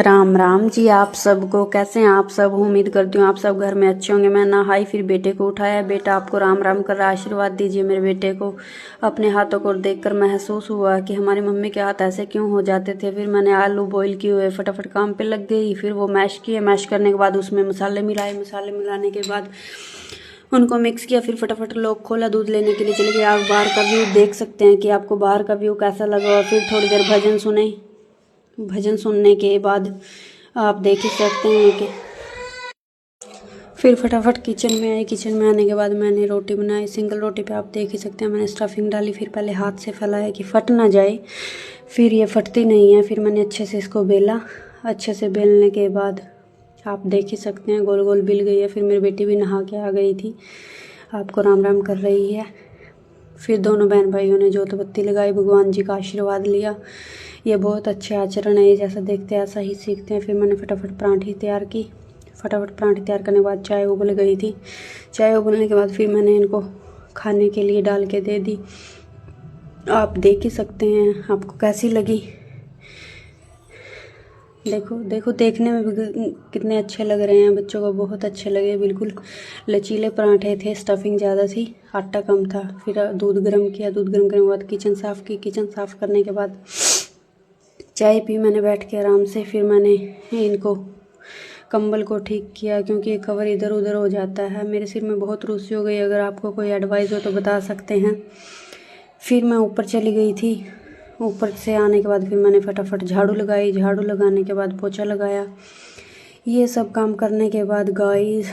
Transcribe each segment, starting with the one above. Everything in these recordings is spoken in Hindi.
राम राम जी आप सबको। कैसे हैं आप सब? उम्मीद करती हूँ आप सब घर में अच्छे होंगे। मैं नहाई फिर बेटे को उठाया। बेटा आपको राम राम कर रहा है। आशीर्वाद दीजिए मेरे बेटे को। अपने हाथों को देखकर महसूस हुआ कि हमारी मम्मी के हाथ ऐसे क्यों हो जाते थे। फिर मैंने आलू बॉईल किए हुए फटाफट काम पे लग गई। फिर वो मैश किए। मैश करने के बाद उसमें मसाले मिलाए। मसाले मिलाने के बाद उनको मिक्स किया। फिर फटाफट लोग खोला, दूध लेने के लिए चले गए। आप बाहर का व्यू देख सकते हैं कि आपको बाहर का व्यू कैसा लगा। और फिर थोड़ी देर भजन सुने। भजन सुनने के बाद आप देख ही सकते हैं कि फिर फटाफट किचन में आई। किचन में आने के बाद मैंने रोटी बनाई। सिंगल रोटी पे आप देख ही सकते हैं मैंने स्टफिंग डाली। फिर पहले हाथ से फैलाया कि फट ना जाए। फिर ये फटती नहीं है। फिर मैंने अच्छे से इसको बेला। अच्छे से बेलने के बाद आप देख ही सकते हैं गोल गोल बिल गई है। फिर मेरी बेटी भी नहा के आ गई थी, आपको राम राम कर रही है। फिर दोनों बहन भाइयों ने जोत बत्ती लगाई, भगवान जी का आशीर्वाद लिया। ये बहुत अच्छे आचरण है, ये जैसा देखते हैं ऐसा ही सीखते हैं। फिर मैंने फटाफट परांठी तैयार की। फटाफट परांठी तैयार करने के बाद चाय उबल गई थी। चाय उबलने के बाद फिर मैंने इनको खाने के लिए डाल के दे दी। आप देख ही सकते हैं आपको कैसी लगी। देखो देखो देखने में भी कितने अच्छे लग रहे हैं। बच्चों को बहुत अच्छे लगे। बिल्कुल लचीले पराठे थे। स्टफिंग ज़्यादा थी, आटा कम था। फिर दूध गर्म किया। दूध गर्म करने के बाद किचन साफ़ की। किचन साफ़ करने के बाद चाय पी मैंने बैठ के आराम से। फिर मैंने इनको कंबल को ठीक किया क्योंकि ये कवर इधर उधर हो जाता है। मेरे सिर में बहुत रुसी हो गई। अगर आपको कोई एडवाइस हो तो बता सकते हैं। फिर मैं ऊपर चली गई थी। ऊपर से आने के बाद फिर मैंने फटाफट झाड़ू लगाई। झाड़ू लगाने के बाद पोछा लगाया। ये सब काम करने के बाद गाइस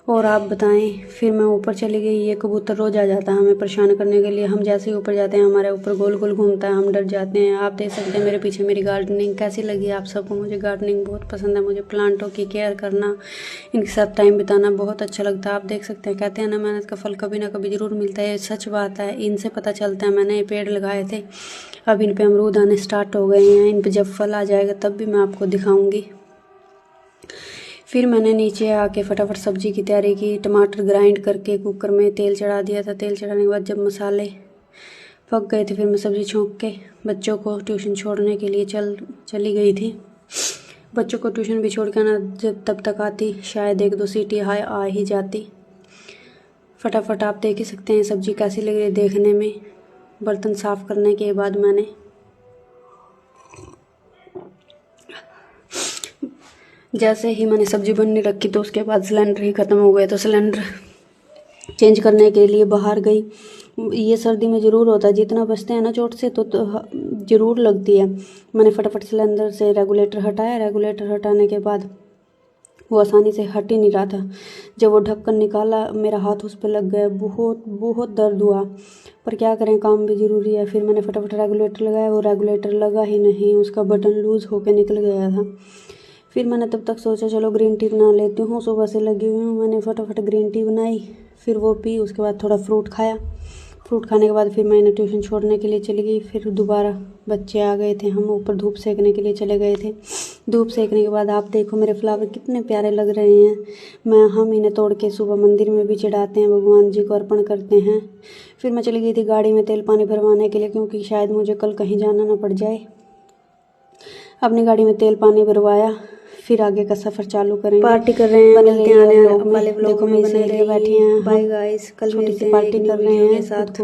और आप बताएं। फिर मैं ऊपर चली गई। ये कबूतर रोज आ जाता है हमें परेशान करने के लिए। हम जैसे ही ऊपर जाते हैं हमारे ऊपर गोल गोल घूमता है, हम डर जाते हैं। आप देख सकते हैं मेरे पीछे मेरी गार्डनिंग कैसी लगी आप सबको। मुझे गार्डनिंग बहुत पसंद है। मुझे प्लांटों की केयर करना, इनके साथ टाइम बिताना बहुत अच्छा लगता है। आप देख सकते हैं, कहते हैं ना मेहनत का फल कभी ना कभी ज़रूर मिलता है। सच बात है, इनसे पता चलता है। मैंने ये पेड़ लगाए थे, अब इन पर अमरूद आने स्टार्ट हो गए हैं। इन पर जब फल आ जाएगा तब भी मैं आपको दिखाऊँगी। फिर मैंने नीचे आके फटाफट सब्जी की तैयारी की। टमाटर ग्राइंड करके कुकर में तेल चढ़ा दिया था। तेल चढ़ाने के बाद जब मसाले पक गए थे फिर मैं सब्ज़ी छोंक के बच्चों को ट्यूशन छोड़ने के लिए चली गई थी। बच्चों को ट्यूशन भी छोड़ के ना जब तब तक आती शायद 1-2 सीटी आ ही जाती। फटाफट आप देख ही सकते हैं सब्ज़ी कैसी लग रही है देखने में। बर्तन साफ़ करने के बाद मैंने जैसे ही मैंने सब्जी बनने रखी तो उसके बाद सिलेंडर ही ख़त्म हो गए। तो सिलेंडर चेंज करने के लिए बाहर गई। ये सर्दी में ज़रूर होता है, जितना बचते हैं ना चोट से तो ज़रूर लगती है। मैंने फटाफट सिलेंडर से रेगुलेटर हटाया। रेगुलेटर हटाने के बाद वो आसानी से हट ही नहीं रहा था। जब वो ढक्कन निकाला मेरा हाथ उस पर लग गया। बहुत बहुत दर्द हुआ, पर क्या करें, काम भी ज़रूरी है। फिर मैंने फटाफट रेगुलेटर लगाया। वो रेगुलेटर लगा ही नहीं, उसका बटन लूज़ होकर निकल गया था। फिर मैंने तब तक सोचा चलो ग्रीन टी बना लेती हूँ, सुबह से लगी हुई हूँ। मैंने फटाफट ग्रीन टी बनाई, फिर वो पी। उसके बाद थोड़ा फ्रूट खाया। फ्रूट खाने के बाद फिर मैंने ट्यूशन छोड़ने के लिए चली गई। फिर दोबारा बच्चे आ गए थे, हम ऊपर धूप सेकने के लिए चले गए थे। धूप सेकने के बाद आप देखो मेरे फ्लावर कितने प्यारे लग रहे हैं। हम इन्हें तोड़ के सुबह मंदिर में भी चढ़ाते हैं, भगवान जी को अर्पण करते हैं। फिर मैं चली गई थी गाड़ी में तेल पानी भरवाने के लिए क्योंकि शायद मुझे कल कहीं जाना ना पड़ जाए। अपनी गाड़ी में तेल पानी भरवाया, फिर आगे का सफ़र चालू करेंगे। पार्टी कर रहे हैं, मिलते हैं आने वाले व्लॉग में। बने रहिए, बैठी हैं। बाय गाइस, कल छोटी सी पार्टी कर रहे हैं साथ।